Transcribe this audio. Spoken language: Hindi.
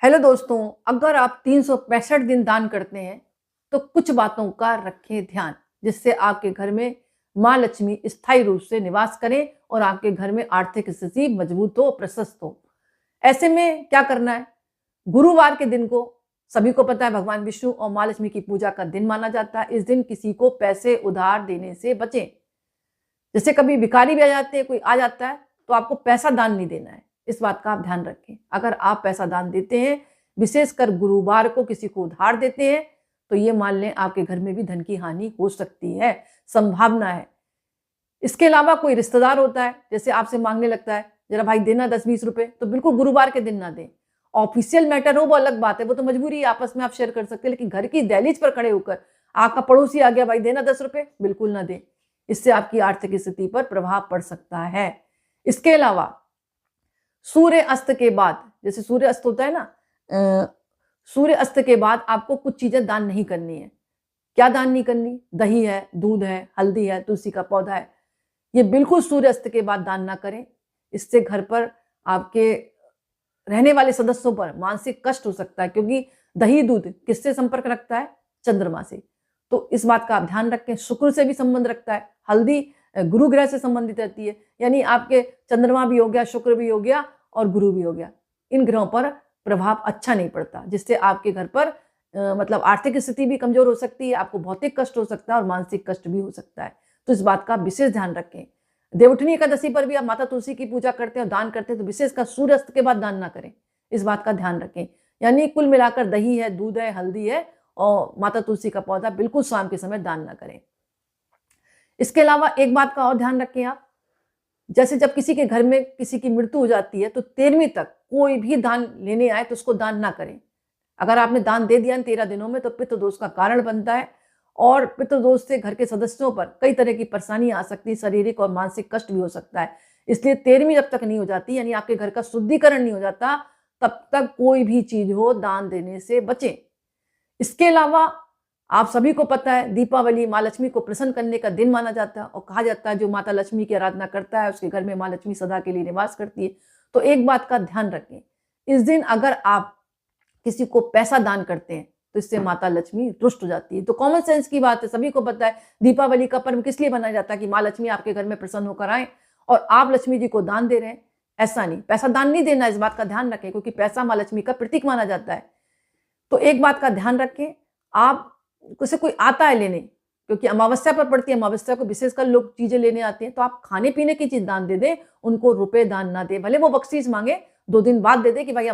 हेलो दोस्तों, अगर आप 365 दिन दान करते हैं तो कुछ बातों का रखें ध्यान, जिससे आपके घर में माँ लक्ष्मी स्थायी रूप से निवास करें और आपके घर में आर्थिक स्थिति मजबूत हो, प्रशस्त हो। ऐसे में क्या करना है? गुरुवार के दिन को सभी को पता है भगवान विष्णु और माँ लक्ष्मी की पूजा का दिन माना जाता है। इस दिन किसी को पैसे उधार देने से बचें। जैसे कभी भिखारी भी आ जाते हैं, कोई आ जाता है तो आपको पैसा दान नहीं देना है। इस बात का आप ध्यान रखें। अगर आप पैसा दान देते हैं, विशेषकर गुरुवार को किसी को उधार देते हैं, तो ये मान लें आपके घर में भी धन की हानि हो सकती है, संभावना है। इसके अलावा कोई रिश्तेदार होता है, जैसे आपसे मांगने लगता है, जरा भाई देना 10-20 रुपए, तो बिल्कुल गुरुवार के दिन ना दें। ऑफिशियल मैटर हो वो अलग बात है, वो तो मजबूरी है, आपस में आप शेयर कर सकते हैं, लेकिन घर की दहलीज पर खड़े होकर आपका पड़ोसी आ गया, भाई देना 10 रुपए, बिल्कुल ना दें। इससे आपकी आर्थिक स्थिति पर प्रभाव पड़ सकता है। इसके अलावा सूर्य अस्त के बाद, जैसे सूर्य अस्त होता है ना, सूर्य अस्त के बाद आपको कुछ चीजें दान नहीं करनी है। क्या दान नहीं करनी? दही है, दूध है, हल्दी है, तुलसी का पौधा है, ये बिल्कुल सूर्य अस्त के बाद दान ना करें। इससे घर पर आपके रहने वाले सदस्यों पर मानसिक कष्ट हो सकता है, क्योंकि दही दूध किससे संपर्क रखता है? चंद्रमा से। तो इस बात का आप ध्यान रखें। शुक्र से भी संबंध रखता है। हल्दी गुरु ग्रह से संबंधित रहती है, यानी आपके चंद्रमा भी हो गया, शुक्र भी हो गया और गुरु भी हो गया। इन ग्रहों पर प्रभाव अच्छा नहीं पड़ता, जिससे आपके घर पर मतलब आर्थिक स्थिति भी कमजोर हो सकती है, आपको भौतिक कष्ट हो सकता है और मानसिक कष्ट भी हो सकता है। तो इस बात का विशेष ध्यान रखें। देवउठनी एकादशी पर भी आप माता तुलसी की पूजा करते हैं और दान करते हैं, तो विशेषकर सूर्यास्त के बाद दान ना करें। इस बात का ध्यान रखें। यानी कुल मिलाकर दही है, दूध है, हल्दी है और माता तुलसी का पौधा बिल्कुल शाम के समय दान ना करें। इसके अलावा एक बात का और ध्यान रखें आप, जैसे जब किसी के घर में किसी की मृत्यु हो जाती है, तो 13वीं तक कोई भी दान लेने आए तो उसको दान ना करें। अगर आपने दान दे दिया 13 दिनों में, तो पितृदोष का कारण बनता है और पितृदोष से घर के सदस्यों पर कई तरह की परेशानी आ सकती है, शारीरिक और मानसिक कष्ट भी हो सकता है। इसलिए 13वीं जब तक नहीं हो जाती, यानी आपके घर का शुद्धिकरण नहीं हो जाता, तब तक कोई भी चीज हो दान देने से बचें। इसके अलावा आप सभी को पता है, दीपावली माँ लक्ष्मी को प्रसन्न करने का दिन माना जाता है और कहा जाता है जो माता लक्ष्मी की आराधना करता है उसके घर में माँ लक्ष्मी सदा के लिए निवास करती है। तो एक बात का ध्यान रखें, इस दिन अगर आप किसी को पैसा दान करते हैं तो इससे माता लक्ष्मी रुष्ट हो जाती है। तो कॉमन सेंस की बात है, सभी को पता है दीपावली का पर्व किस लिए मनाया जाता है कि माँ लक्ष्मी आपके घर में प्रसन्न होकर आए, और आप लक्ष्मी जी को दान दे रहे हैं। ऐसा नहीं, पैसा दान नहीं देना, इस बात का ध्यान रखें, क्योंकि पैसा माँ लक्ष्मी का प्रतीक माना जाता है। तो एक बात का ध्यान रखें, आप उसे कोई आता है लेने, क्योंकि अमावस्या पर पड़ती है, अमावस्या को विशेषकर लोग चीजें लेने आते हैं, तो आप खाने पीने की चीज दान दे दें, उनको रुपए दान ना दे। भले वो बख्शीश मांगे, 2 दिन बाद दे दे कि भाई